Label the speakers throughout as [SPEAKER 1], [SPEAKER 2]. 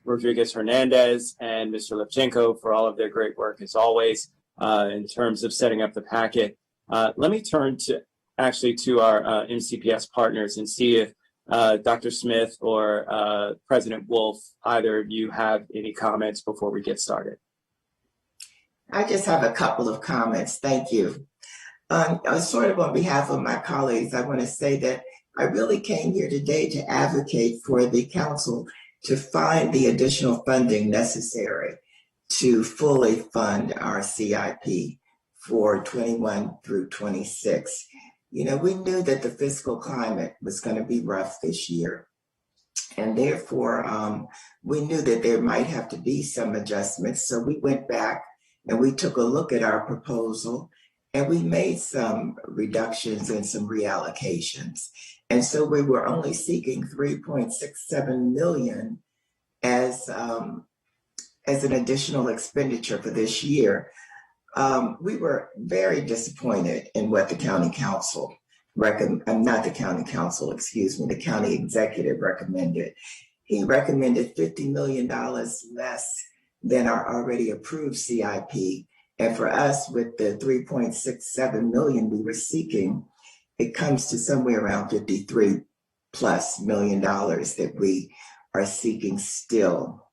[SPEAKER 1] Rodriguez-Hernandez and Mr. Levchenko for all of their great work as always in terms of setting up the packet. Let me turn to our MCPS partners and see if Dr. Smith or President Wolf, either of you have any comments before we get started.
[SPEAKER 2] I just have a couple of comments. Thank you. Sort of on behalf of my colleagues, I want to say that I really came here today to advocate for the council to find the additional funding necessary to fully fund our CIP for 21 through 26. You know, we knew that the fiscal climate was going to be rough this year. And therefore, we knew that there might have to be some adjustments. So we went back and we took a look at our proposal and we made some reductions and some reallocations. And so we were only seeking $3.67 million as an additional expenditure for this year. We were very disappointed in what the county council the county executive recommended. He recommended $50 million less than our already approved CIP. And for us, with the $3.67 million we were seeking, it comes to somewhere around $53+ million that we are seeking still.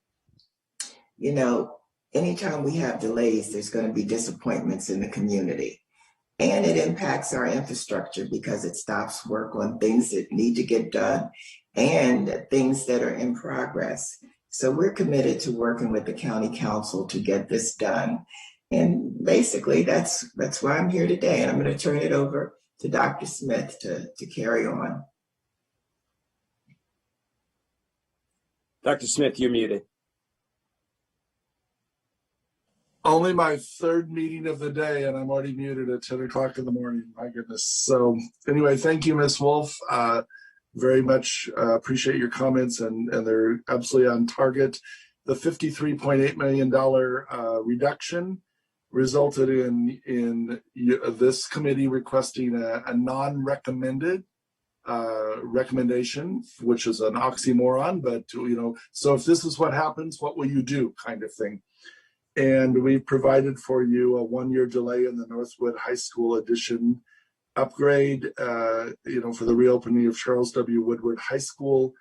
[SPEAKER 2] You know, anytime we have delays, there's going to be disappointments in the community. And it impacts our infrastructure because it stops work on things that need to get done and things that are in progress. So we're committed to working with the county council to get this done. And basically, that's why I'm here today. And I'm going to turn it over to Dr. Smith to carry on.
[SPEAKER 1] Dr. Smith, you're muted.
[SPEAKER 3] Only my third meeting of the day, and I'm already muted at 10 o'clock in the morning. My goodness. So anyway, thank you, Ms. Wolf. Very much appreciate your comments, and they're absolutely on target. The $53.8 million reduction resulted in this committee requesting a non-recommended recommendation, which is an oxymoron, but so if this is what happens, what will you do kind of thing. And we've provided for you a 1-year delay in the Northwood High School addition upgrade, for the reopening of Charles W. Woodward High School,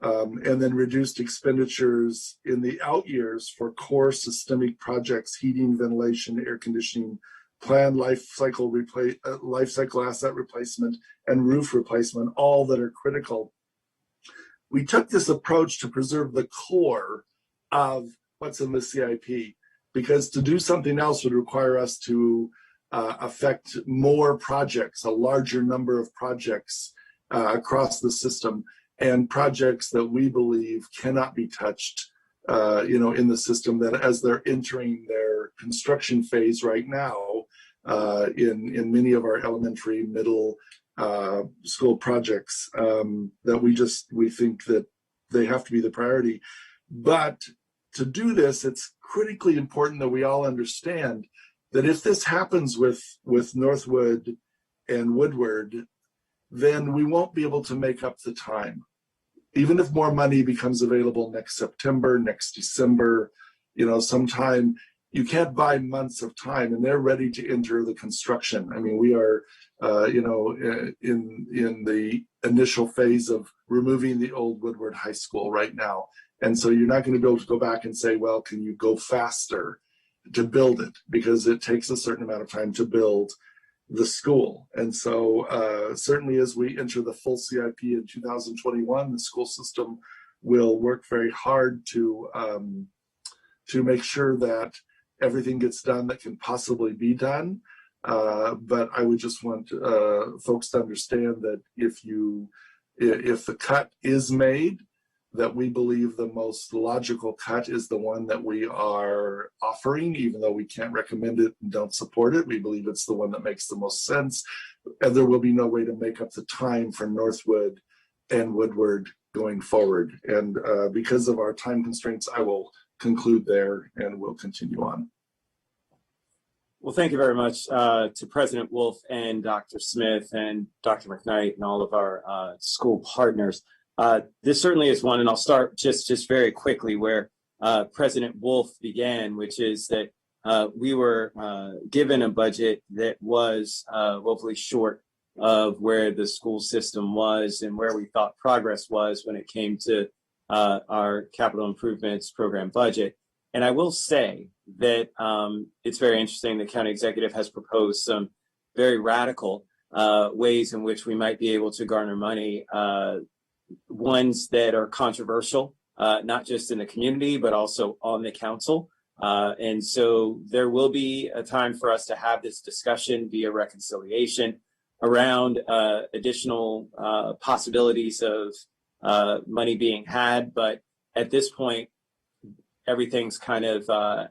[SPEAKER 3] and then reduced expenditures in the out years for core systemic projects, heating, ventilation, air conditioning, planned life cycle asset replacement, and roof replacement, all that are critical. We took this approach to preserve the core of what's in the CIP, because to do something else would require us to affect more projects, a larger number of projects across the system, and projects that we believe cannot be touched, in the system, that as they're entering their construction phase right now, in many of our elementary, middle school projects, that we think that they have to be the priority. But to do this, it's critically important that we all understand that if this happens with Northwood and Woodward, then we won't be able to make up the time. Even if more money becomes available next September, next December, sometime, you can't buy months of time, and they're ready to enter the construction. I mean, we are, in the initial phase of removing the old Woodward High School right now. And so you're not going to be able to go back and say, well, can you go faster to build it? Because it takes a certain amount of time to build the school. And so certainly as we enter the full CIP in 2021, the school system will work very hard to make sure that everything gets done that can possibly be done. But I would just want folks to understand that if the cut is made, that we believe the most logical cut is the one that we are offering, even though we can't recommend it and don't support it. We believe it's the one that makes the most sense, and there will be no way to make up the time for Northwood and Woodward going forward. And because of our time constraints, I will conclude there and we'll continue on.
[SPEAKER 1] Well, thank you very much to President Wolf and Dr. Smith and Dr. McKnight and all of our school partners. This certainly is one, and I'll start just very quickly where President Wolf began, which is that we were given a budget that was woefully short of where the school system was and where we thought progress was when it came to our capital improvements program budget. And I will say that it's very interesting. The county executive has proposed some very radical ways in which we might be able to garner money, ones that are controversial, not just in the community, but also on the council. And so there will be a time for us to have this discussion via reconciliation around additional possibilities of money being had. But at this point, everything's kind of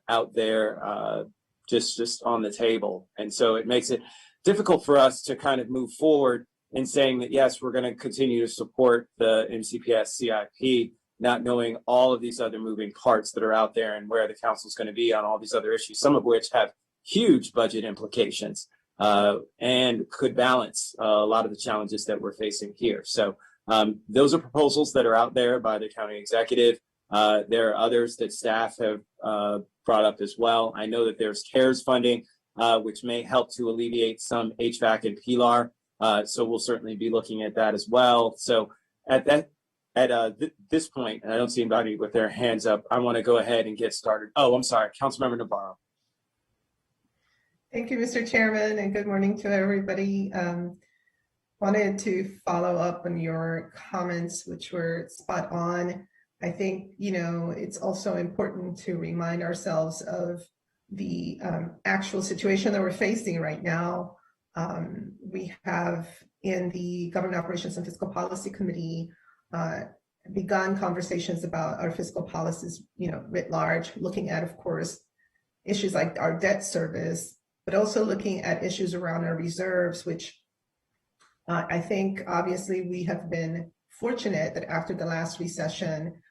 [SPEAKER 1] out there, just on the table. And so it makes it difficult for us to kind of move forward in saying that, yes, we're going to continue to support the MCPS CIP, not knowing all of these other moving parts that are out there and where the council's going to be on all these other issues, some of which have huge budget implications and could balance a lot of the challenges that we're facing here. So those are proposals that are out there by the county executive. There are others that staff have brought up as well. I know that there's CARES funding, which may help to alleviate some HVAC and PLAR. So we'll certainly be looking at that as well. So at this point, and I don't see anybody with their hands up, I want to go ahead and get started. Oh, I'm sorry, Councilmember Navarro.
[SPEAKER 4] Thank you, Mr. Chairman, and good morning to everybody. Wanted to follow up on your comments, which were spot on. I think, it's also important to remind ourselves of the actual situation that we're facing right now. We have in the Government Operations and Fiscal Policy Committee begun conversations about our fiscal policies, writ large, looking at, of course, issues like our debt service, but also looking at issues around our reserves, which I think obviously we have been fortunate that after the last recession,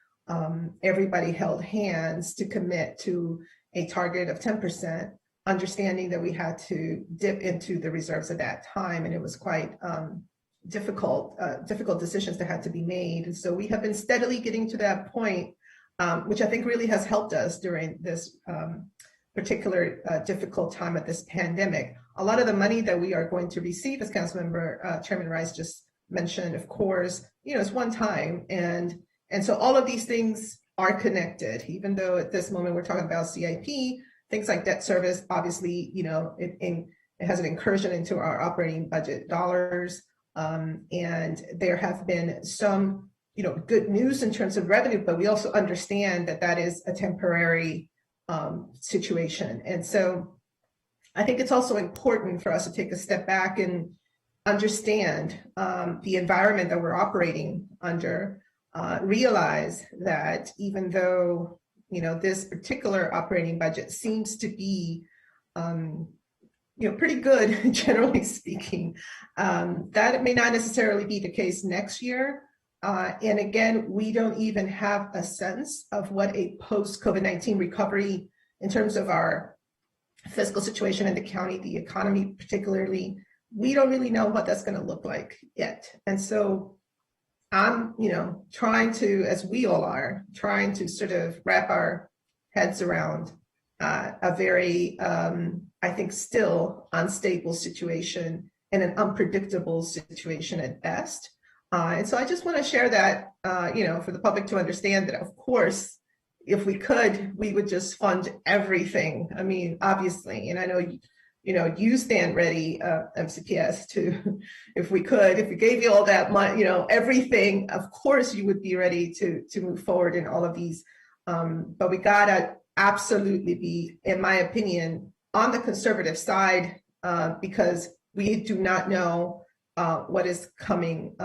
[SPEAKER 4] everybody held hands to commit to a target of 10%, understanding that we had to dip into the reserves at that time. And it was quite difficult decisions that had to be made. And so we have been steadily getting to that point, which I think really has helped us during this particular difficult time of this pandemic. A lot of the money that we are going to receive, as Councilmember Chairman Rice just mentioned, of course, it's one time. And so all of these things are connected, even though at this moment we're talking about CIP, things like debt service, obviously, it has an incursion into our operating budget dollars. And there have been some, good news in terms of revenue, but we also understand that that is a temporary situation. And so I think it's also important for us to take a step back and understand the environment that we're operating under, realize that even though, this particular operating budget seems to be, pretty good, generally speaking, that may not necessarily be the case next year. And again, we don't even have a sense of what a post-COVID-19 recovery in terms of our fiscal situation in the county, the economy particularly, we don't really know what that's going to look like yet. And so I'm, trying to, as we all are, trying to sort of wrap our heads around a very, I think, still unstable situation and an unpredictable situation at best. And so I just want to share that, for the public to understand that, of course, if we could, we would just fund everything. I mean, obviously, and I know, you stand ready, MCPS, to, if we gave you all that money, everything, of course, you would be ready to move forward in all of these. But we gotta absolutely be, in my opinion, on the conservative side, because we do not know what is coming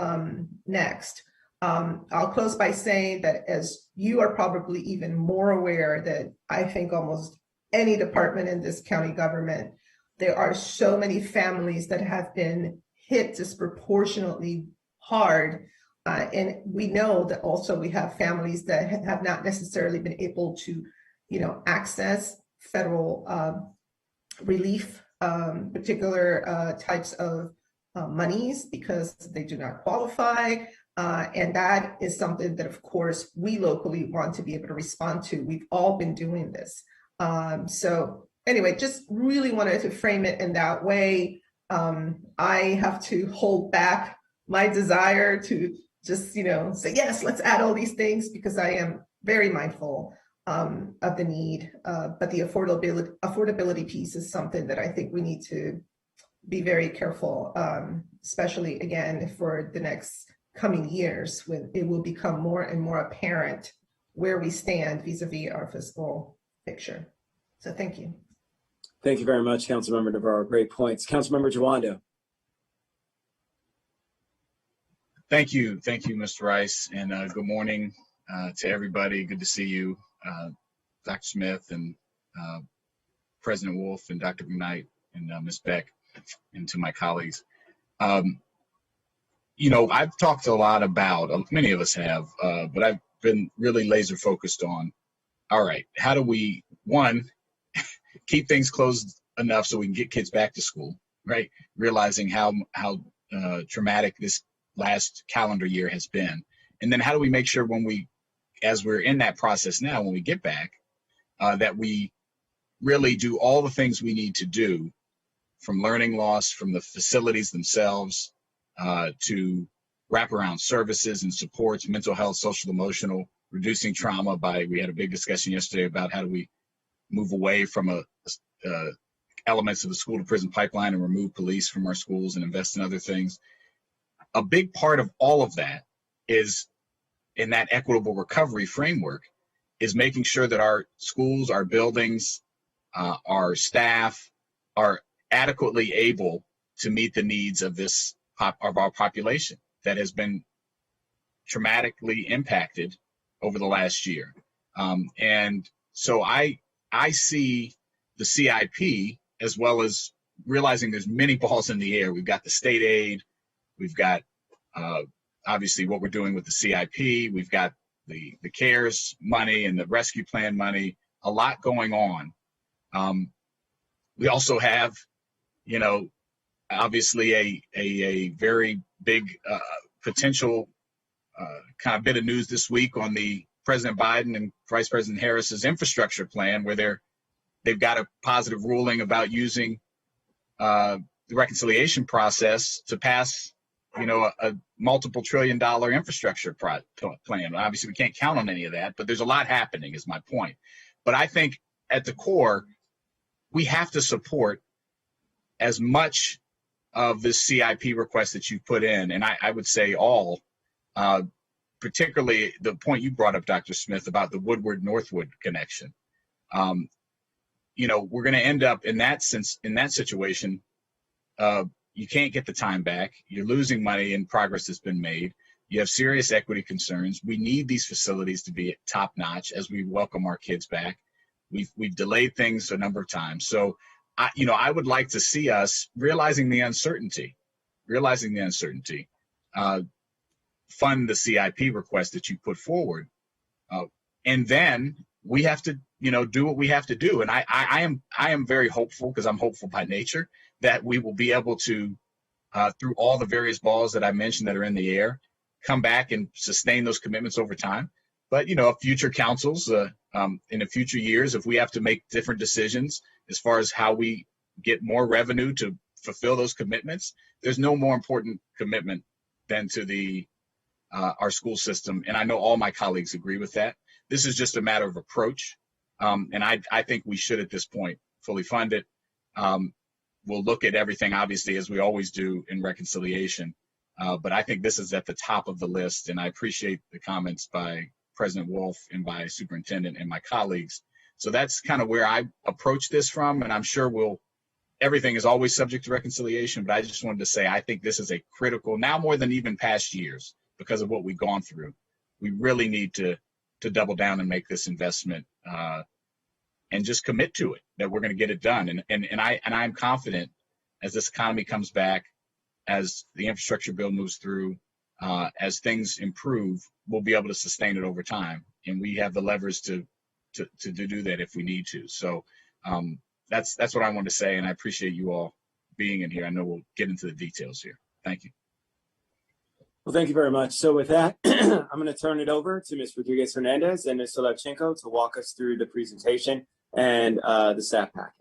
[SPEAKER 4] next. I'll close by saying that, as you are probably even more aware, that I think almost any department in this county government, there are so many families that have been hit disproportionately hard. And we know that also we have families that have not necessarily been able to, access federal relief, particular types of monies, because they do not qualify. And that is something that, of course, we locally want to be able to respond to. We've all been doing this. So anyway, just really wanted to frame it in that way. I have to hold back my desire to just, say, yes, let's add all these things, because I am very mindful of the need. But the affordability piece is something that I think we need to be very careful, especially, again, for the next coming years, when it will become more and more apparent where we stand vis-a-vis our fiscal picture. So thank you.
[SPEAKER 1] Thank you very much, Councilmember Navarro. Great points. Councilmember Joann.
[SPEAKER 5] Thank you, Mr. Rice, and good morning to everybody. Good to see you, Dr. Smith and President Wolf and Dr. McKnight and Ms. Beck, and to my colleagues. I've talked a lot about, many of us have, but I've been really laser focused on, all right, how do we, one, keep things closed enough so we can get kids back to school, right? Realizing how traumatic this last calendar year has been. And then how do we make sure as we're in that process now, when we get back, that we really do all the things we need to do, from learning loss, from the facilities themselves, to wraparound services and supports, mental health, social, emotional, reducing trauma we had a big discussion yesterday about how do we move away from elements of the school to prison pipeline and remove police from our schools and invest in other things. A big part of all of that is, in that equitable recovery framework, is making sure that our schools, our buildings, our staff are adequately able to meet the needs of our population that has been traumatically impacted over the last year. And so I see the CIP, as well as realizing there's many balls in the air. We've got the state aid, we've got obviously what we're doing with the CIP, we've got the CARES money and the rescue plan money, a lot going on. We also have, obviously a very big potential kind of bit of news this week on the President Biden and Vice President Harris's infrastructure plan, where they've got a positive ruling about using the reconciliation process to pass, a multiple $trillion infrastructure plan. Obviously, we can't count on any of that, but there's a lot happening, is my point. But I think at the core, we have to support as much of this CIP request that you put in, and I would say all, particularly the point you brought up, Dr. Smith, about the Woodward Northwood connection. We're going to end up in that situation. You can't get the time back. You're losing money and progress has been made. You have serious equity concerns. We need these facilities to be top notch as we welcome our kids back. We've delayed things a number of times. So, I would like to see us realizing the uncertainty, fund the CIP request that you put forward. And then we have to, do what we have to do. And I am very hopeful, because I'm hopeful by nature, that we will be able to, through all the various balls that I mentioned that are in the air, come back and sustain those commitments over time. But, future councils, in the future years, if we have to make different decisions as far as how we get more revenue to fulfill those commitments, there's no more important commitment than to our school system. And I know all my colleagues agree with that. This is just a matter of approach. And I think we should, at this point, fully fund it. We'll look at everything, obviously, as we always do in reconciliation. But I think this is at the top of the list. And I appreciate the comments by President Wolf and by Superintendent and my colleagues. So that's kind of where I approach this from. And I'm sure everything is always subject to reconciliation. But I just wanted to say, I think this is a critical, now more than even past years, because of what we've gone through. We really need to double down and make this investment and just commit to it, that we're going to get it done. And I'm confident, as this economy comes back, as the infrastructure bill moves through, as things improve, we'll be able to sustain it over time. And we have the levers to do that if we need to. So that's what I wanted to say. And I appreciate you all being in here. I know we'll get into the details here. Thank you.
[SPEAKER 1] Well, thank you very much. So with that, I'm going to turn it over to Ms. Rodriguez-Hernandez and Ms. Leleck to walk us through the presentation and the staff packet.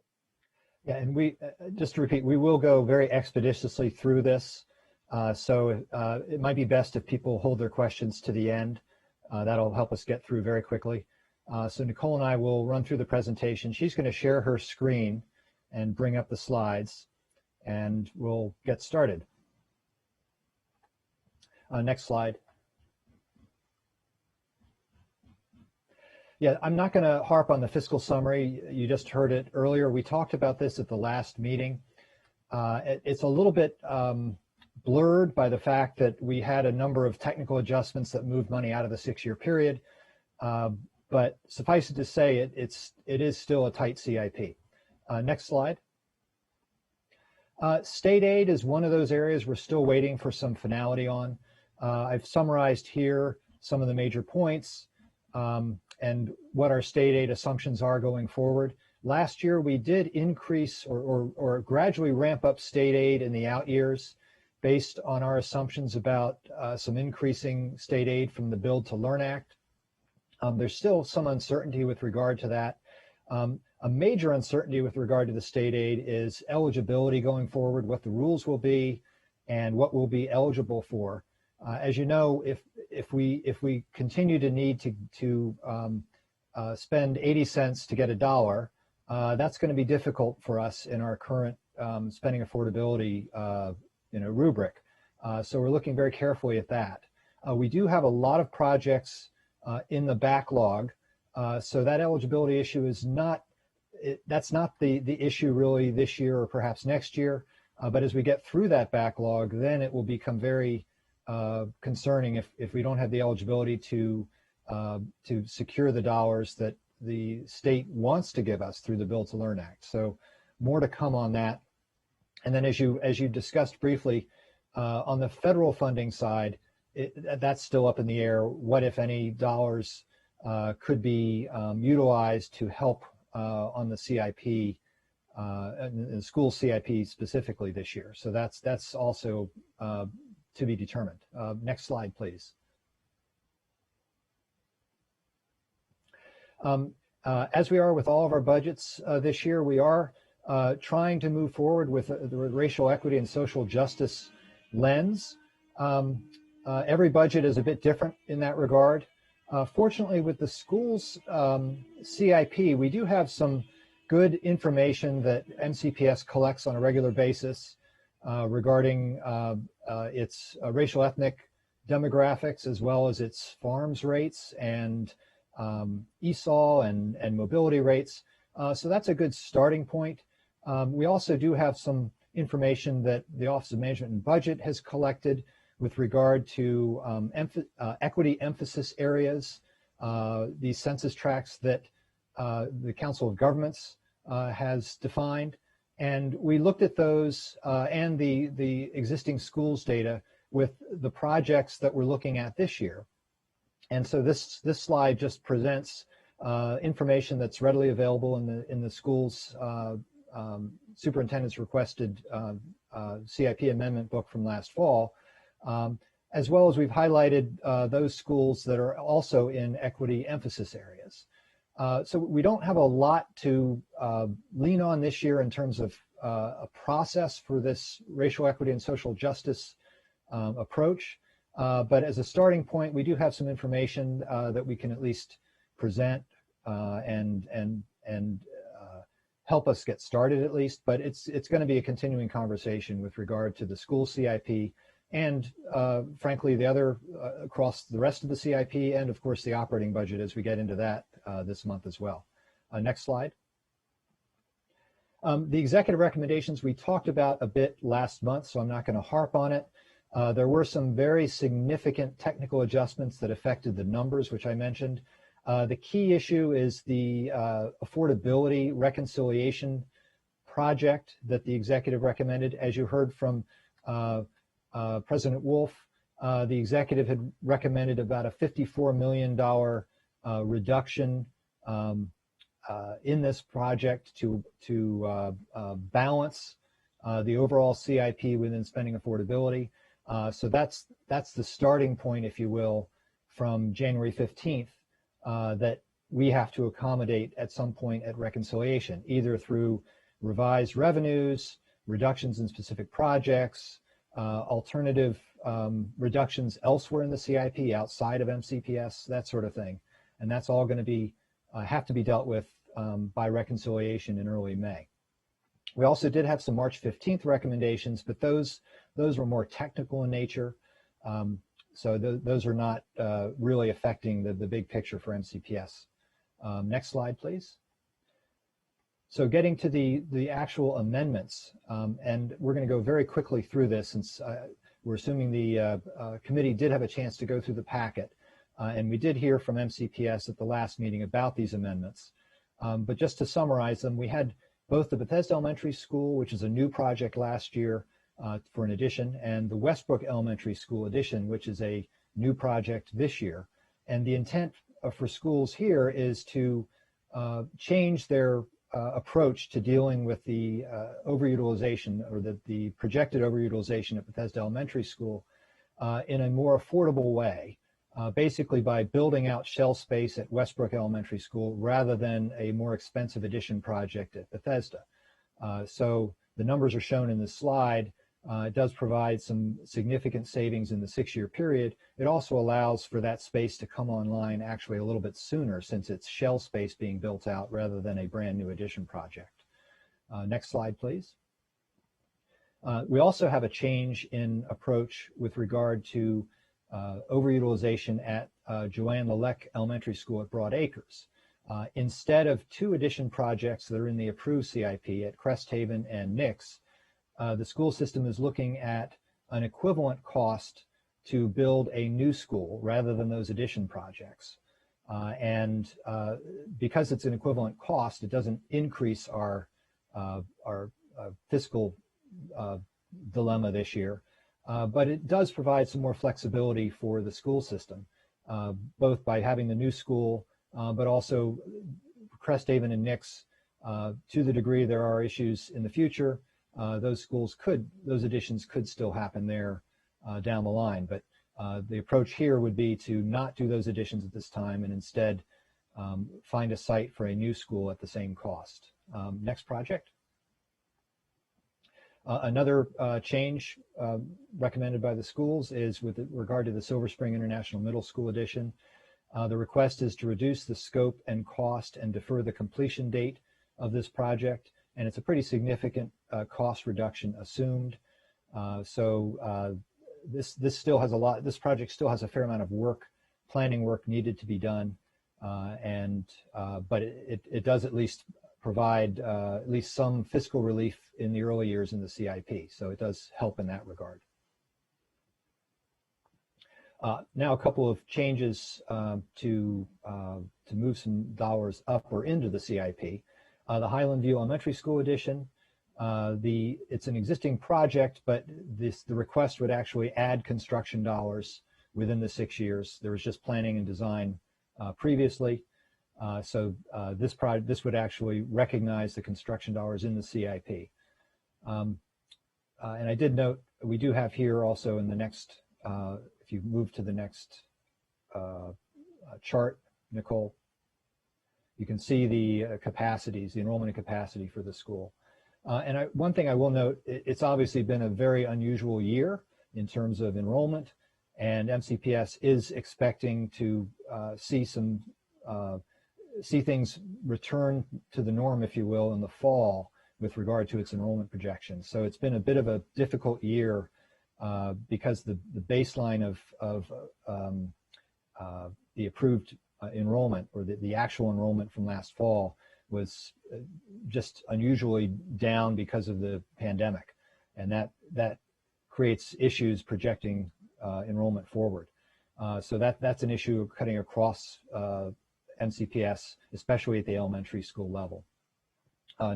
[SPEAKER 6] Yeah, and we, just to repeat, we will go very expeditiously through this. So it might be best if people hold their questions to the end. That'll help us get through very quickly. So Nicole and I will run through the presentation. She's going to share her screen and bring up the slides, and we'll get started. Next slide. Yeah, I'm not going to harp on the fiscal summary. You just heard it earlier. We talked about this at the last meeting. It's a little bit blurred by the fact that we had a number of technical adjustments that moved money out of the 6-year period. But suffice it to say, it is still a tight CIP. Next slide. State aid is one of those areas we're still waiting for some finality on. I've summarized here some of the major points and what our state aid assumptions are going forward. Last year, we did increase or gradually ramp up state aid in the out years based on our assumptions about some increasing state aid from the Build to Learn Act. There's still some uncertainty with regard to that. A major uncertainty with regard to the state aid is eligibility going forward, what the rules will be and what we'll be eligible for. As you know, if we continue to need to spend 80 cents to get $1, that's going to be difficult for us in our current spending affordability rubric. So we're looking very carefully at that. We do have a lot of projects in the backlog, so that eligibility issue is that's not the issue really this year or perhaps next year. But as we get through that backlog, then it will become very concerning if we don't have the eligibility to secure the dollars that the state wants to give us through the Build to Learn Act. So more to come on that. And then as you discussed briefly, on the federal funding side, that's still up in the air. What, if any, dollars could be utilized to help on the CIP, and the school CIP specifically this year. So that's also to be determined. Next slide, please. As we are with all of our budgets this year, we are trying to move forward with the racial equity and social justice lens. Every budget is a bit different in that regard. Fortunately, with the school's CIP, we do have some good information that MCPS collects on a regular basis regarding its racial ethnic demographics, as well as its farms rates and ESOL and mobility rates. So that's a good starting point. We also do have some information that the Office of Management and Budget has collected with regard to equity emphasis areas, these census tracts that the Council of Governments has defined. And we looked at those and the existing schools data with the projects that we're looking at this year. And so this slide just presents information that's readily available in the school's superintendent's requested CIP amendment book from last fall, as well as we've highlighted those schools that are also in equity emphasis areas. So we don't have a lot to lean on this year in terms of a process for this racial equity and social justice approach. But as a starting point, we do have some information that we can at least present and help us get started at least. But it's going to be a continuing conversation with regard to the school CIP and frankly, the other across the rest of the CIP and of course the operating budget as we get into that this month as well. Next slide. The executive recommendations we talked about a bit last month, so I'm not going to harp on it. There were some very significant technical adjustments that affected the numbers, which I mentioned. The key issue is the affordability reconciliation project that the executive recommended. As you heard from President Wolf, the executive had recommended about a $54 million reduction in this project to balance the overall CIP within spending affordability. So that's the starting point, if you will, from January 15th that we have to accommodate at some point at reconciliation, either through revised revenues, reductions in specific projects, alternative reductions elsewhere in the CIP outside of MCPS, that sort of thing. And that's all going to be have to be dealt with by reconciliation in early May. We also did have some March 15th recommendations, but those were more technical in nature. So those are not really affecting the big picture for MCPS. Next slide, please. So getting to the actual amendments, and we're going to go very quickly through this since we're assuming the committee did have a chance to go through the packet. And we did hear from MCPS at the last meeting about these amendments. But just to summarize them, we had both the Bethesda Elementary School, which is a new project last year for an addition, and the Westbrook Elementary School addition, which is a new project this year. And the intent for schools here is to change their approach to dealing with the overutilization or the projected overutilization at Bethesda Elementary School in a more affordable way, basically by building out shell space at Westbrook Elementary School rather than a more expensive addition project at Bethesda. So the numbers are shown in this slide. It does provide some significant savings in the 6-year period. It also allows for that space to come online actually a little bit sooner since it's shell space being built out rather than a brand new addition project. Next slide, please. We also have a change in approach with regard to overutilization at Joann Leleck Elementary School at Broad Acres. Instead of 2 addition projects that are in the approved CIP at Cresthaven and Nix, the school system is looking at an equivalent cost to build a new school rather than those addition projects. And because it's an equivalent cost, it doesn't increase our fiscal dilemma this year, but it does provide some more flexibility for the school system, both by having the new school, but also Cresthaven and Nix, to the degree there are issues in the future, those additions could still happen there down the line. But the approach here would be to not do those additions at this time and instead find a site for a new school at the same cost. Next project. Another change recommended by the schools is with regard to the Silver Spring International Middle School addition. The request is to reduce the scope and cost and defer the completion date of this project. And it's a pretty significant cost reduction assumed. This still has this project still has a fair amount of planning work needed to be done. But it does at least provide at least some fiscal relief in the early years in the CIP. So it does help in that regard. Now a couple of changes to move some dollars up or into the CIP. The Highland View Elementary School addition, it's an existing project, but the request would actually add construction dollars within the 6 years. There was just planning and design previously. So this would actually recognize the construction dollars in the CIP. And I did note, we do have here also in the next, if you move to the next chart, Nicole, you can see the capacities, the enrollment and capacity for the school. And one thing I will note, it's obviously been a very unusual year in terms of enrollment, and MCPS is expecting to see things return to the norm, if you will, in the fall with regard to its enrollment projections. So it's been a bit of a difficult year because the baseline of the approved enrollment or the actual enrollment from last fall was just unusually down because of the pandemic, and that creates issues projecting enrollment forward. So that's an issue cutting across MCPS, especially at the elementary school level.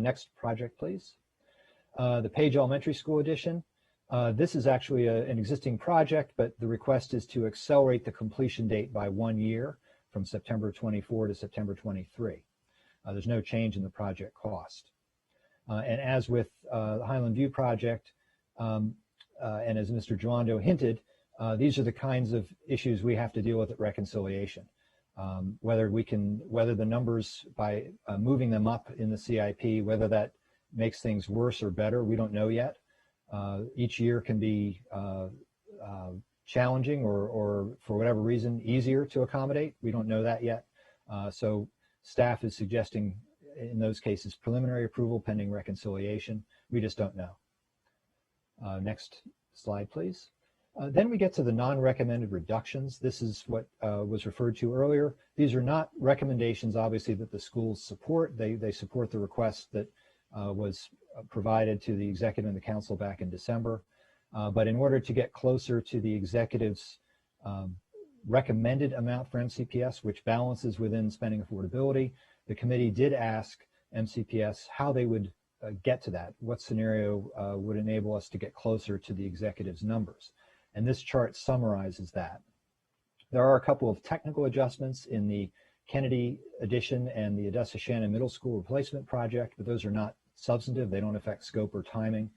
[SPEAKER 6] Next project, please. The Page Elementary School addition. This is actually an existing project, but the request is to accelerate the completion date by 1 year from September 24 to September 23. There's no change in the project cost. And as with the Highland View project, and as Mr. Joando hinted, these are the kinds of issues we have to deal with at reconciliation. Whether the numbers by moving them up in the CIP, whether that makes things worse or better, we don't know yet. Each year can be challenging or for whatever reason easier to accommodate. We don't know that yet. So staff is suggesting in those cases preliminary approval pending reconciliation. We just don't know. Next slide, please. Then we get to the non-recommended reductions. This is what was referred to earlier. These are not recommendations, obviously, that the schools support. They support the request that was provided to the executive and the council back in December. But in order to get closer to the executive's recommended amount for MCPS, which balances within spending affordability, the committee did ask MCPS how they would get to that. What scenario would enable us to get closer to the executive's numbers? And this chart summarizes that. There are a couple of technical adjustments in the Kennedy addition and the Odessa Shannon Middle School replacement project, but those are not substantive. They don't affect scope or timing.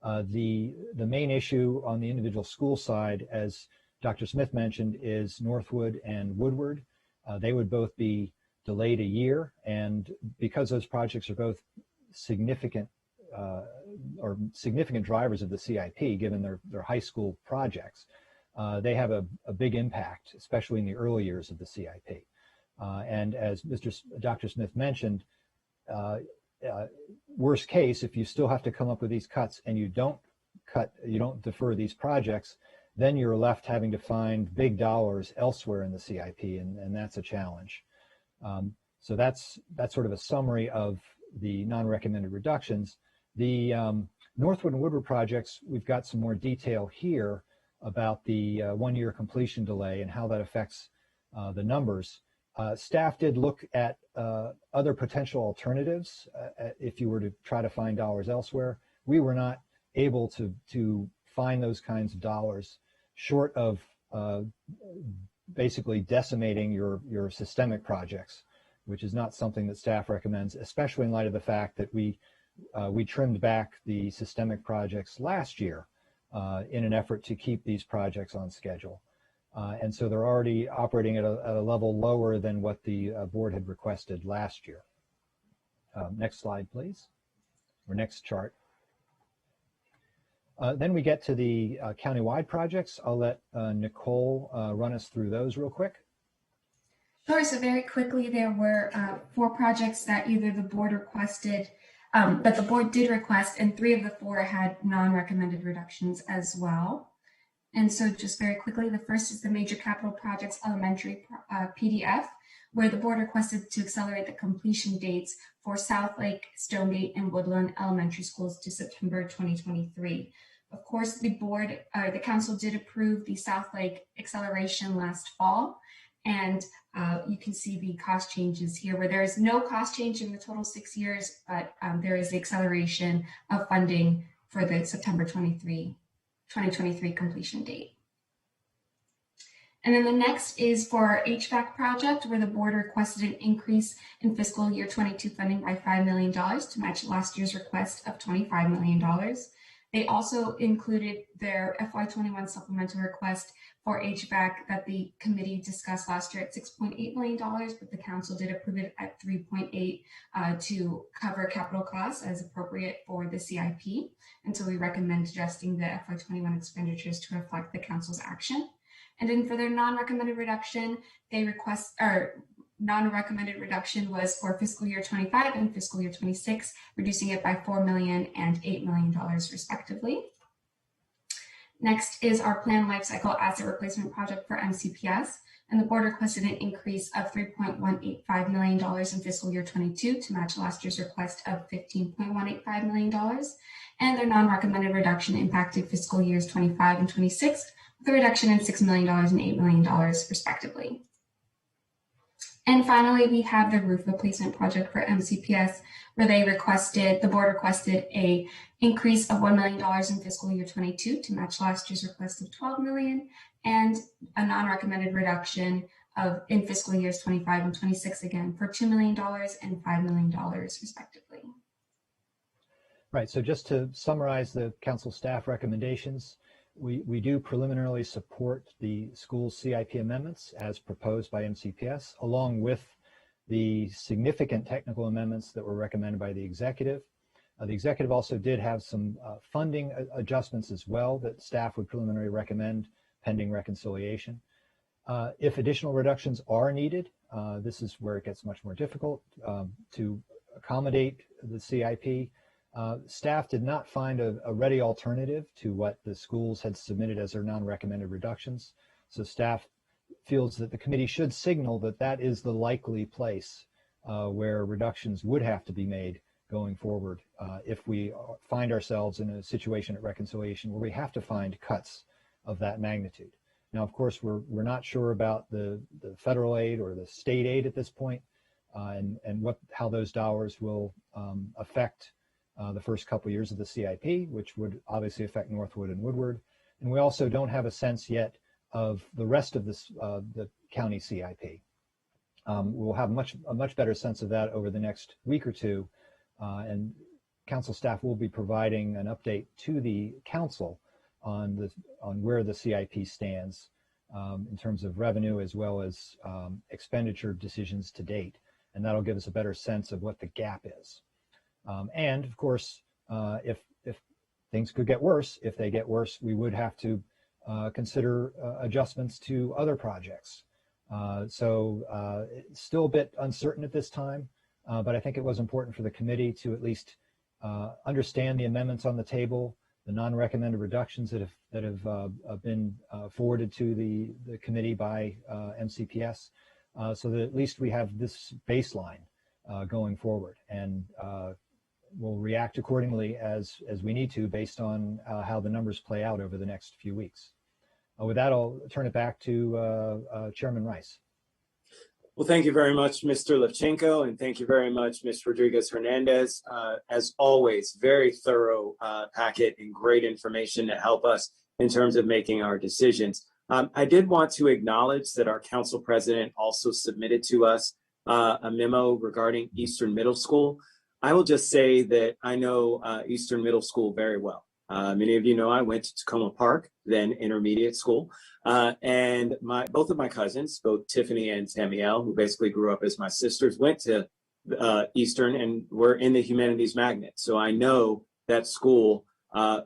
[SPEAKER 6] The main issue on the individual school side, as Dr. Smith mentioned, is Northwood and Woodward. They would both be delayed a year, and because those projects are both significant drivers of the CIP, given their high school projects, they have a big impact, especially in the early years of the CIP. And as Dr. Smith mentioned, worst case, if you still have to come up with these cuts and you don't defer these projects, then you're left having to find big dollars elsewhere in the CIP, and that's a challenge. So that's sort of a summary of the non-recommended reductions. The Northwood and Woodward projects, we've got some more detail here about the one-year completion delay and how that affects the numbers. Staff did look at other potential alternatives if you were to try to find dollars elsewhere. We were not able to find those kinds of dollars, short of basically decimating your systemic projects, which is not something that staff recommends, especially in light of the fact that we trimmed back the systemic projects last year in an effort to keep these projects on schedule. And so they're already operating at a level lower than what the board had requested last year. Next slide, please, or next chart. Then we get to the countywide projects. I'll let Nicole run us through those real quick.
[SPEAKER 7] Sure. So very quickly, there were 4 projects that either the board requested, that the board did request, and 3 of the 4 had non-recommended reductions as well. And so just very quickly, the first is the Major Capital Projects Elementary PDF, where the board requested to accelerate the completion dates for South Lake, Stonegate, and Woodland Elementary Schools to September 2023. Of course, the council did approve the South Lake acceleration last fall, and you can see the cost changes here, where there is no cost change in the total 6 years, but there is the acceleration of funding for the September 2023 completion date. And then the next is for our HVAC project, where the board requested an increase in fiscal year 22 funding by $5 million to match last year's request of $25 million. They also included their FY21 supplemental request for HVAC that the committee discussed last year at $6.8 million, but the council did approve it at $3.8 to cover capital costs as appropriate for the CIP. And so we recommend adjusting the FY21 expenditures to reflect the council's action. And then for their non-recommended reduction, non-recommended reduction was for fiscal year 25 and fiscal year 26, reducing it by $4 million and $8 million respectively. Next is our planned lifecycle asset replacement project for MCPS, and the board requested an increase of $3.185 million in fiscal year 22 to match last year's request of $15.185 million. And their non-recommended reduction impacted fiscal years 25 and 26, with a reduction in $6 million and $8 million respectively. And finally, we have the roof replacement project for MCPS, where the board requested a increase of $1 million in fiscal year 22 to match last year's request of $12 million, and a non-recommended reduction in fiscal years 25 and 26 again for $2 million and $5 million respectively.
[SPEAKER 6] Right, so just to summarize the council staff recommendations, we do preliminarily support the school's CIP amendments as proposed by MCPS, along with the significant technical amendments that were recommended by the executive. The executive also did have some funding adjustments as well that staff would preliminarily recommend pending reconciliation. If additional reductions are needed, this is where it gets much more difficult to accommodate the CIP. Staff did not find a ready alternative to what the schools had submitted as their non-recommended reductions. So staff feels that the committee should signal that that is the likely place where reductions would have to be made going forward if we find ourselves in a situation at reconciliation where we have to find cuts of that magnitude. Now, of course, we're not sure about the federal aid or the state aid at this point, and how those dollars will affect the first couple years of the CIP, which would obviously affect Northwood and Woodward. And we also don't have a sense yet of the rest of this, the county CIP. We'll have a much better sense of that over the next week or two, and council staff will be providing an update to the council on where the CIP stands in terms of revenue as well as expenditure decisions to date, and that'll give us a better sense of what the gap is. And of course, if things could get worse, if they get worse, we would have to consider adjustments to other projects. So it's still a bit uncertain at this time, but I think it was important for the committee to at least understand the amendments on the table, the non-recommended reductions that have been forwarded to the committee by MCPS, so that at least we have this baseline going forward, and we'll react accordingly as we need to based on how the numbers play out over the next few weeks. With that, I'll turn it back to Chairman Rice.
[SPEAKER 1] Well, thank you very much, Mr. Levchenko, and thank you very much, Ms. Rodriguez-Hernandez. As always, very thorough packet and great information to help us in terms of making our decisions. I did want to acknowledge that our council president also submitted to us a memo regarding Eastern Middle School. I will just say that I know Eastern Middle School very well. Many of you know I went to Tacoma Park, then intermediate school, and both of my cousins, both Tiffany and Tamiel, who basically grew up as my sisters, went to Eastern and were in the humanities magnet. So I know that school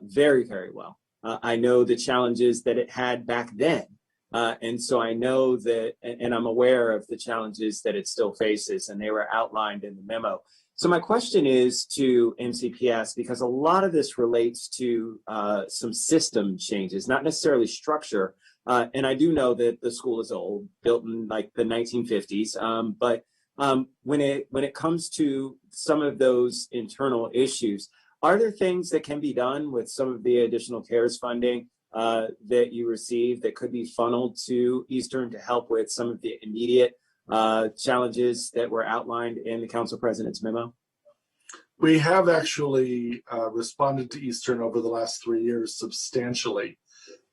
[SPEAKER 1] very, very well. I know the challenges that it had back then. And so I know that, and I'm aware of the challenges that it still faces, and they were outlined in the memo. So my question is to MCPS, because a lot of this relates to some system changes, not necessarily structure. And I do know that the school is old, built in like the 1950s. But when it comes to some of those internal issues, are there things that can be done with some of the additional CARES funding that you receive that could be funneled to Eastern to help with some of the immediate challenges that were outlined in the council president's memo?
[SPEAKER 3] We have actually responded to Eastern over the last 3 years substantially.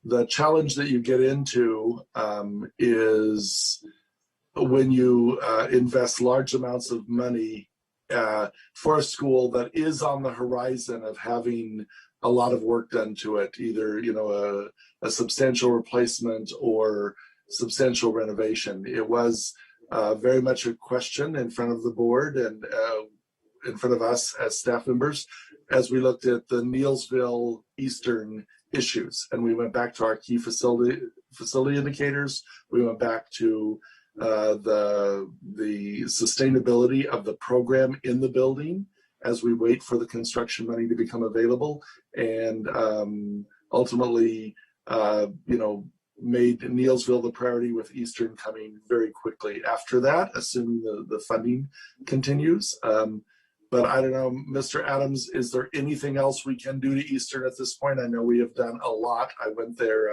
[SPEAKER 3] The challenge that you get into is when you invest large amounts of money for a school that is on the horizon of having a lot of work done to it, either a substantial replacement or substantial renovation. It was very much a question in front of the board and in front of us as staff members as we looked at the Neelsville Eastern issues, and we went back to our key facility indicators. We went back to the sustainability of the program in the building as we wait for the construction money to become available, and ultimately made Neelsville the priority, with Eastern coming very quickly after that, assuming the funding continues. But I don't know, Mr. Adams, is there anything else we can do to Eastern at this point? I know we have done a lot. I went there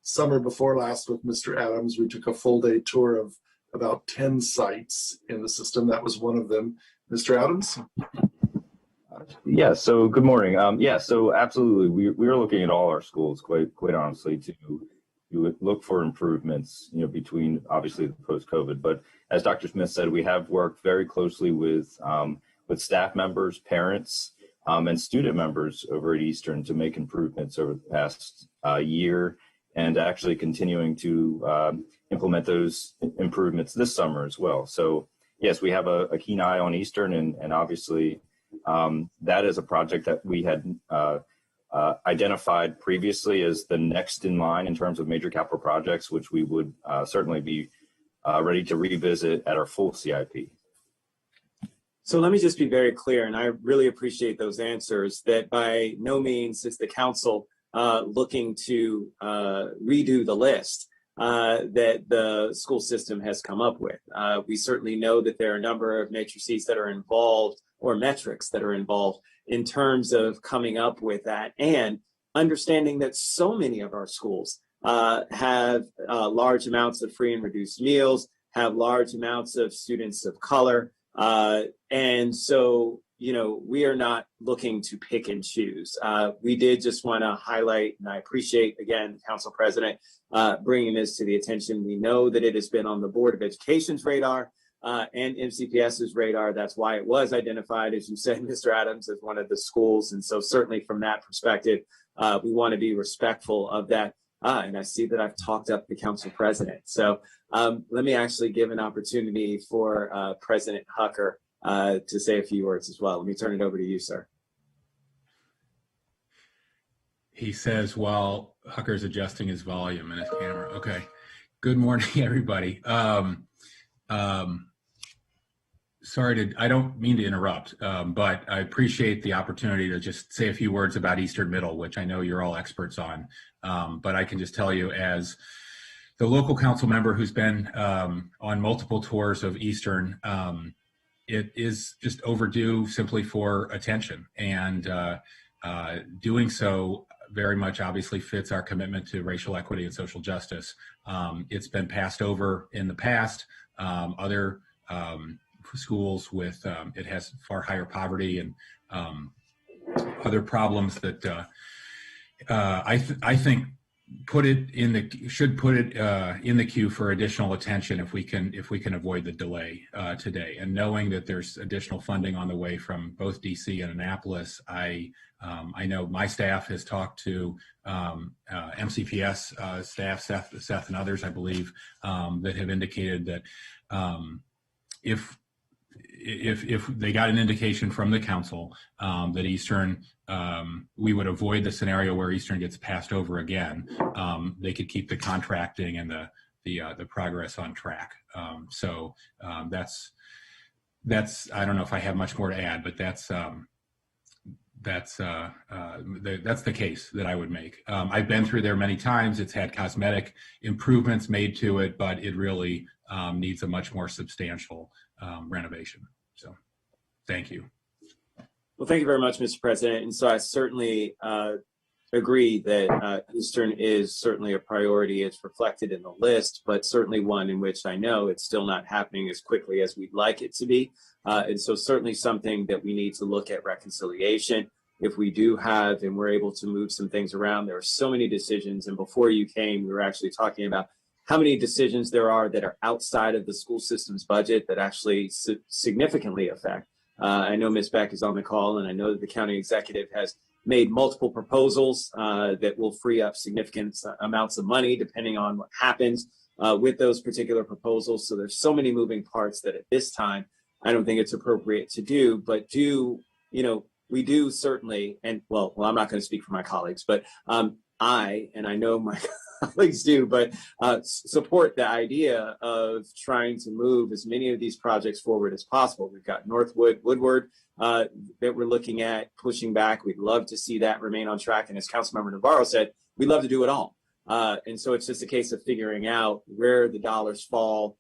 [SPEAKER 3] summer before last with Mr. Adams. We took a full day tour of about 10 sites in the system. That was one of them. Mr. Adams?
[SPEAKER 8] Yeah, so good morning. Yeah, so absolutely. We are looking at all our schools, quite honestly, to look for improvements, between obviously the post-COVID. But as Dr. Smith said, we have worked very closely with staff members, parents, and student members over at Eastern to make improvements over the past year, and actually continuing to implement those improvements this summer as well. So yes, we have a keen eye on Eastern, and obviously that is a project that we had identified previously as the next in line in terms of major capital projects, which we would certainly be ready to revisit at our full CIP.
[SPEAKER 1] So let me just be very clear, and I really appreciate those answers, that by no means is the council looking to redo the list that the school system has come up with. We certainly know that there are a number of matrices that are involved, or metrics that are involved, in terms of coming up with that, and understanding that so many of our schools have large amounts of free and reduced meals, have large amounts of students of color. And so, you know, we are not looking to pick and choose. We did just want to highlight, and I appreciate, again, the council president bringing this to the attention. We know that it has been on the Board of Education's radar and MCPS's radar. That's why it was identified, as you said, Mr. Adams, as one of the schools. And so certainly from that perspective, we want to be respectful of that. And I see that I've talked up the council president. So let me actually give an opportunity for President Hucker to say a few words as well. Let me turn it over to you, sir.
[SPEAKER 9] He says while Hucker's adjusting his volume and his camera. Okay. Good morning, everybody. Sorry I don't mean to interrupt, but I appreciate the opportunity to just say a few words about Eastern Middle, which I know you're all experts on. But I can just tell you, as the local council member who's been on multiple tours of Eastern, it is just overdue simply for attention. And doing so very much obviously fits our commitment to racial equity and social justice. It's been passed over in the past. Other schools with it has far higher poverty and other problems that I think should put it in the queue for additional attention if we can avoid the delay today. And knowing that there's additional funding on the way from both DC and Annapolis, I know my staff has talked to MCPS staff, Seth and others, I believe, that have indicated that if they got an indication from the council that Eastern, we would avoid the scenario where Eastern gets passed over again, they could keep the contracting and the progress on track. So that's I don't know if I have much more to add, but that's the case that I would make. I've been through there many times. It's had cosmetic improvements made to it, but it really needs a much more substantial renovation. So thank you.
[SPEAKER 1] Well, thank you very much, Mr. President. And so I certainly agree that Eastern is certainly a priority. It's reflected in the list, but certainly one in which I know it's still not happening as quickly as we'd like it to be. And so certainly something that we need to look at reconciliation. If we do have, and we're able to move some things around, there are so many decisions. And before you came, we were actually talking about how many decisions there are that are outside of the school system's budget that actually significantly affect. I know Ms. Beck is on the call, and I know that the county executive has made multiple proposals that will free up significant amounts of money depending on what happens with those particular proposals. So there's so many moving parts that at this time, I don't think it's appropriate to do, but we do certainly, and well, I'm not going to speak for my colleagues, but I know my colleagues do, but support the idea of trying to move as many of these projects forward as possible. We've got Northwood, Woodward that we're looking at pushing back. We'd love to see that remain on track. And as Councilmember Navarro said, we'd love to do it all. And so it's just a case of figuring out where the dollars fall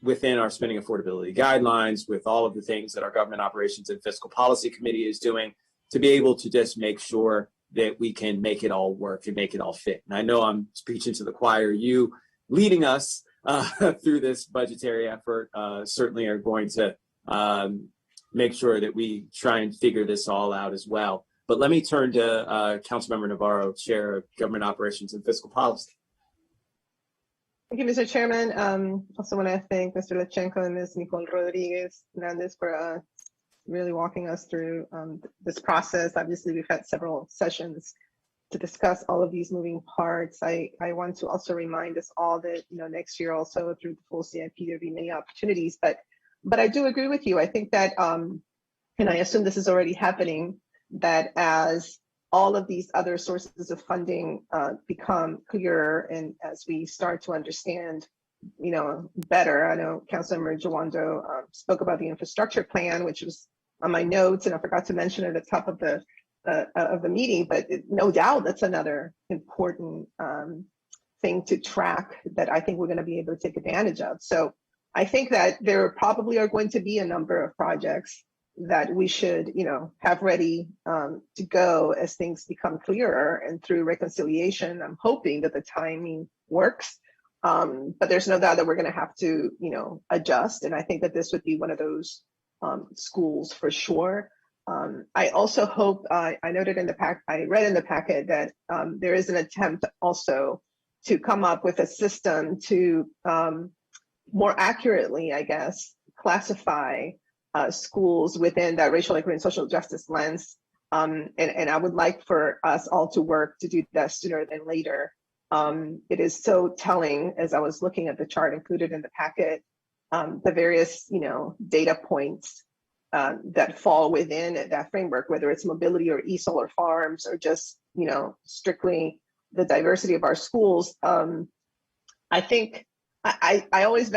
[SPEAKER 1] within our spending affordability guidelines, with all of the things that our Government Operations and Fiscal Policy Committee is doing to be able to just make sure that we can make it all work and make it all fit. And I know I'm preaching to the choir. You leading us through this budgetary effort certainly are going to make sure that we try and figure this all out as well. But let me turn to Councilmember Navarro, Chair of Government Operations and Fiscal Policy.
[SPEAKER 4] Thank you, Mr. Chairman. Also want to thank Mr. Lechenko and Ms. Nicole Rodriguez Hernandez for really walking us through this process. Obviously, we've had several sessions to discuss all of these moving parts. I want to also remind us all that, next year also through the full CIP, there'll be many opportunities, but I do agree with you. I think that, and I assume this is already happening, that as all of these other sources of funding become clearer, and as we start to understand, better. I know Councilmember Joann spoke about the infrastructure plan, which was on my notes, and I forgot to mention it at the top of the meeting. But no doubt, that's another important thing to track that I think we're going to be able to take advantage of. So I think that there probably are going to be a number of projects that we should, have ready to go as things become clearer, and through reconciliation, I'm hoping that the timing works. But there's no doubt that we're going to have to, adjust. And I think that this would be one of those schools for sure. I also hope, I noted in the I read in the packet that there is an attempt also to come up with a system to more accurately, I guess, classify schools within that racial equity and social justice lens. And I would like for us all to work to do that sooner than later. It is so telling, as I was looking at the chart included in the packet, the various, data points that fall within that framework, whether it's mobility or ESOL or farms or just, strictly the diversity of our schools. I think I always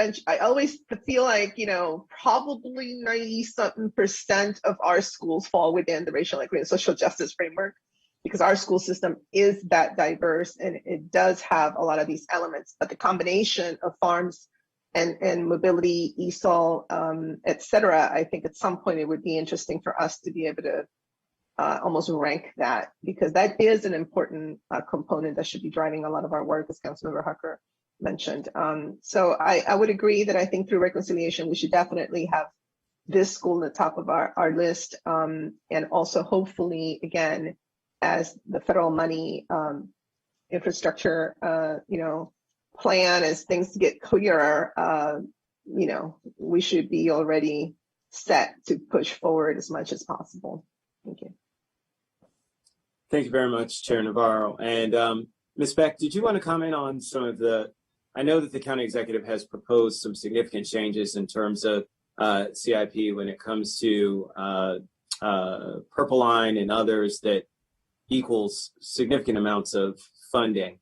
[SPEAKER 4] feel like, probably 90-something% of our schools fall within the racial equity and social justice framework, because our school system is that diverse and it does have a lot of these elements. But the combination of farms and mobility, ESOL, et cetera, I think at some point it would be interesting for us to be able to almost rank that, because that is an important component that should be driving a lot of our work, as Councilmember Hucker mentioned. So I would agree that I think through reconciliation, we should definitely have this school at the top of our list. And also hopefully, again, as the federal money infrastructure, plan, as things get clearer, we should be already set to push forward as much as possible. Thank you.
[SPEAKER 1] Thank you very much, Chair Navarro. And Ms. Beck, did you want to comment on some of I know that the county executive has proposed some significant changes in terms of CIP when it comes to Purple Line and others that equals significant amounts of funding.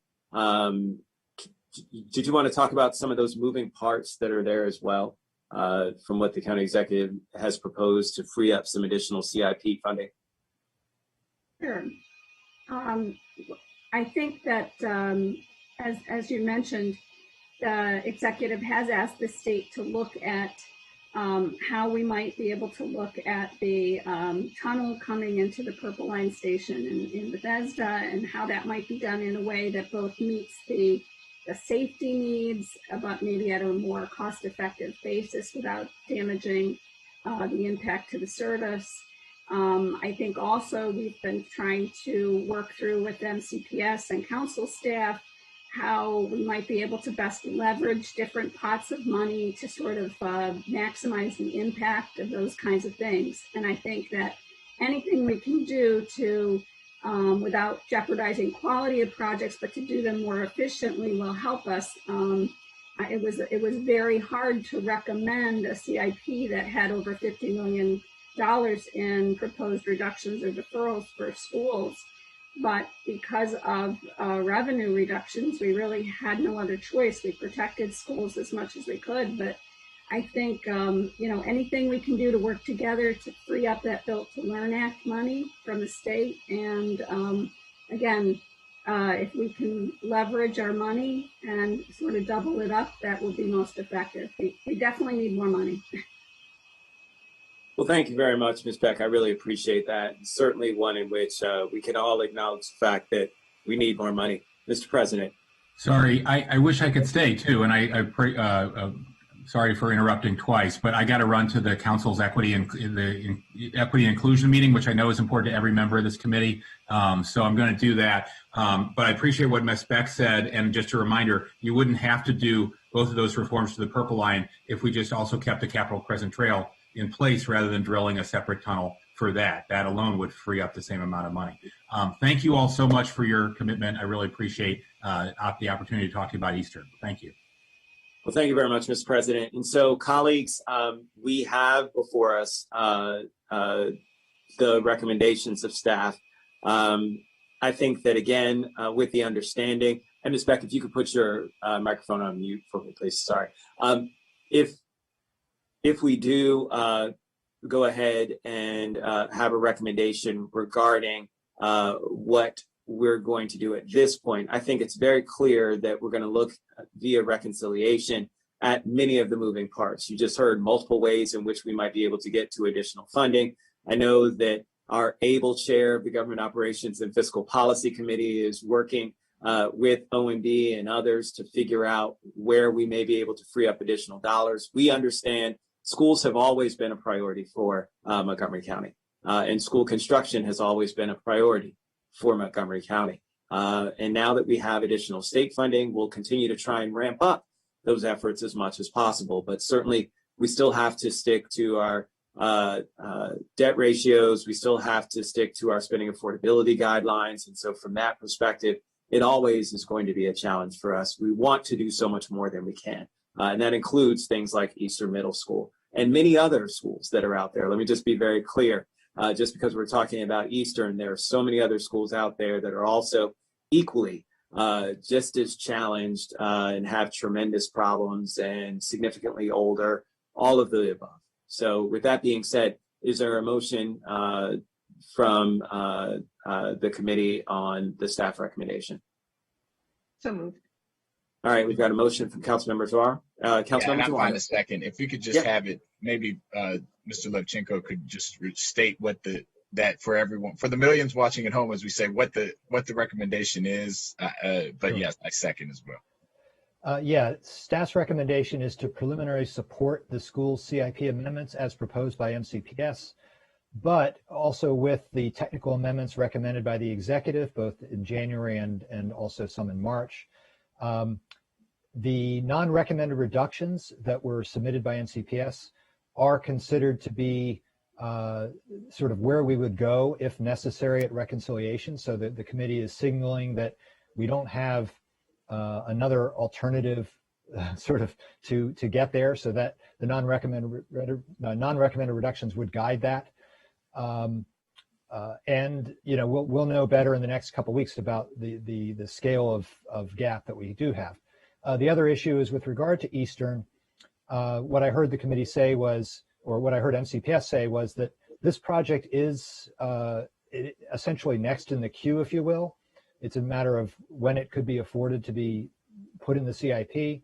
[SPEAKER 1] Did you want to talk about some of those moving parts that are there as well from what the county executive has proposed to free up some additional CIP funding?
[SPEAKER 10] Sure. I think that as you mentioned, the executive has asked the state to look at how we might be able to look at the tunnel coming into the Purple Line station in Bethesda, and how that might be done in a way that both meets the safety needs, but maybe at a more cost-effective basis without damaging the impact to the service. I think also we've been trying to work through with MCPS and council staff how we might be able to best leverage different pots of money to sort of maximize the impact of those kinds of things. And I think that anything we can do to, without jeopardizing quality of projects, but to do them more efficiently will help us. It was very hard to recommend a CIP that had over $50 million in proposed reductions or deferrals for schools. But because of revenue reductions, we really had no other choice. We protected schools as much as we could. But I think, anything we can do to work together to free up that Built to Learn Act money from the state. And again, if we can leverage our money and sort of double it up, that will be most effective. We definitely need more money.
[SPEAKER 1] Well, thank you very much, Ms. Beck. I really appreciate that. Certainly one in which we can all acknowledge the fact that we need more money. Mr. President.
[SPEAKER 9] Sorry, I wish I could stay too, and sorry for interrupting twice, but I got to run to the council's equity and the equity and inclusion meeting, which I know is important to every member of this committee. So I'm going to do that. But I appreciate what Ms. Beck said, and just a reminder, you wouldn't have to do both of those reforms to the Purple Line if we just also kept the Capitol Crescent Trail in place rather than drilling a separate tunnel for that. That alone would free up the same amount of money. Thank you all so much for your commitment. I really appreciate the opportunity to talk to you about Eastern. Thank you.
[SPEAKER 1] Well, thank you very much, Mr. President. And so, colleagues, we have before us the recommendations of staff. I think that, again, with the understanding, and Ms. Beck, if you could put your microphone on mute for me, please. Sorry. If we do go ahead and have a recommendation regarding what we're going to do at this point, I think it's very clear that we're going to look via reconciliation at many of the moving parts. You just heard multiple ways in which we might be able to get to additional funding. I know that our able chair of the Government Operations and Fiscal Policy Committee is working with OMB and others to figure out where we may be able to free up additional dollars. We understand schools have always been a priority for Montgomery County, and school construction has always been a priority for Montgomery County. And now that we have additional state funding, we'll continue to try and ramp up those efforts as much as possible. But certainly, we still have to stick to our debt ratios. We still have to stick to our spending affordability guidelines. And so from that perspective, it always is going to be a challenge for us. We want to do so much more than we can. And that includes things like Eastern Middle School and many other schools that are out there. Let me just be very clear. Just because we're talking about Eastern, there are so many other schools out there that are also equally just as challenged and have tremendous problems and significantly older, all of the above. So with that being said, is there a motion from the committee on the staff recommendation?
[SPEAKER 4] So moved.
[SPEAKER 1] All right, we've got a motion from Councilmember Dwar. Councilmember
[SPEAKER 5] I'll
[SPEAKER 1] Dwar.
[SPEAKER 5] find a second. If we could just have it, maybe Mr. Levchenko could just state what that for everyone, for the millions watching at home, as we say, what the recommendation is. But yes, I second as well.
[SPEAKER 6] Yeah, staff's recommendation is to preliminarily support the school's CIP amendments as proposed by MCPS, but also with the technical amendments recommended by the executive, both in January and also some in March. The non-recommended reductions that were submitted by NCPS are considered to be sort of where we would go if necessary at reconciliation. So that the committee is signaling that we don't have another alternative sort of to get there, so that the non-recommended reductions would guide that. And we'll know better in the next couple of weeks about the scale of gap that we do have. The other issue is with regard to Eastern. What I heard the committee say was, or what I heard MCPS say was that this project is essentially next in the queue, if you will. It's a matter of when it could be afforded to be put in the CIP.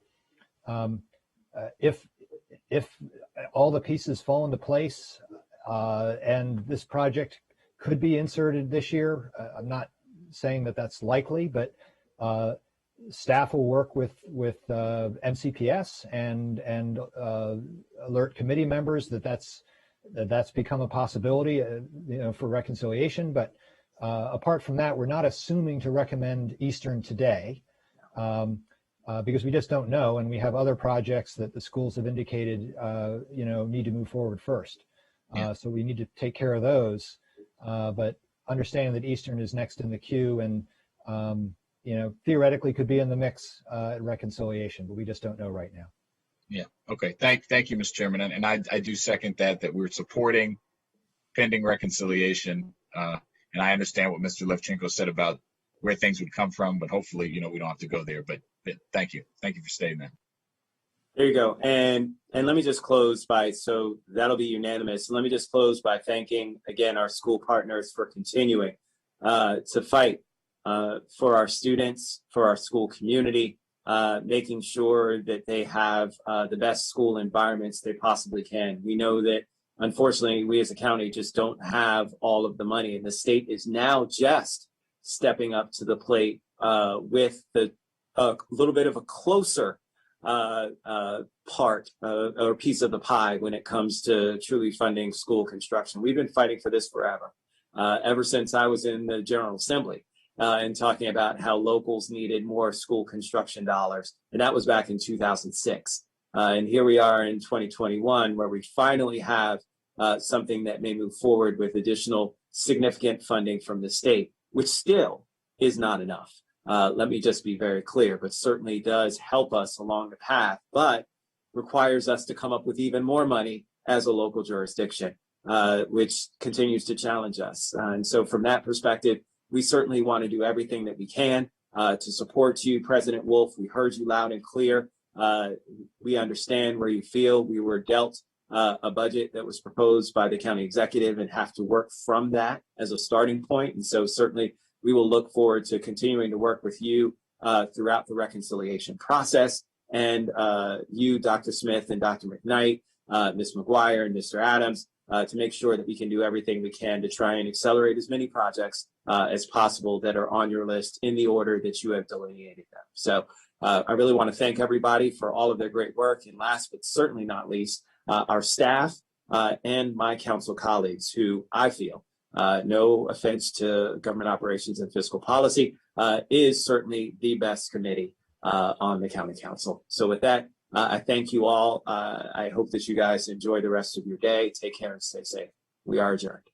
[SPEAKER 6] If all the pieces fall into place and this project could be inserted this year, I'm not saying that that's likely, but staff will work with MCPS and alert committee members that that's become a possibility, for reconciliation. But apart from that, we're not assuming to recommend Eastern today because we just don't know, and we have other projects that the schools have indicated need to move forward first. So we need to take care of those. But understanding that Eastern is next in the queue and theoretically could be in the mix at reconciliation, but we just don't know right now.
[SPEAKER 5] Yeah. Okay. Thank you, Mr. Chairman. And I do second that we're supporting pending reconciliation. And I understand what Mr. Levchenko said about where things would come from, but hopefully, we don't have to go there. But thank you. Thank you for stating that.
[SPEAKER 1] There you go. And let me just close so that'll be unanimous. Let me just close by thanking again our school partners for continuing to fight for our students, for our school community, making sure that they have the best school environments they possibly can. We know that unfortunately we as a county just don't have all of the money, and the state is now just stepping up to the plate with a little bit of a closer part or piece of the pie when it comes to truly funding school construction. We've been fighting for this forever, ever since I was in the General Assembly and talking about how locals needed more school construction dollars. And that was back in 2006. And here we are in 2021, where we finally have something that may move forward with additional significant funding from the state, which still is not enough. Let me just be very clear, but certainly does help us along the path, but requires us to come up with even more money as a local jurisdiction, which continues to challenge us. And so from that perspective, we certainly want to do everything that we can to support you, President Wolf. We heard you loud and clear. We understand where you feel. We were dealt a budget that was proposed by the county executive and have to work from that as a starting point. And so certainly we will look forward to continuing to work with you throughout the reconciliation process. And you, Dr. Smith and Dr. McKnight, Ms. McGuire and Mr. Adams, to make sure that we can do everything we can to try and accelerate as many projects as possible that are on your list in the order that you have delineated them. So I really want to thank everybody for all of their great work. And last but certainly not least, our staff and my council colleagues, who I feel, no offense to government operations and fiscal policy, is certainly the best committee on the county council. So with that, I thank you all. I hope that you guys enjoy the rest of your day. Take care and stay safe. We are adjourned.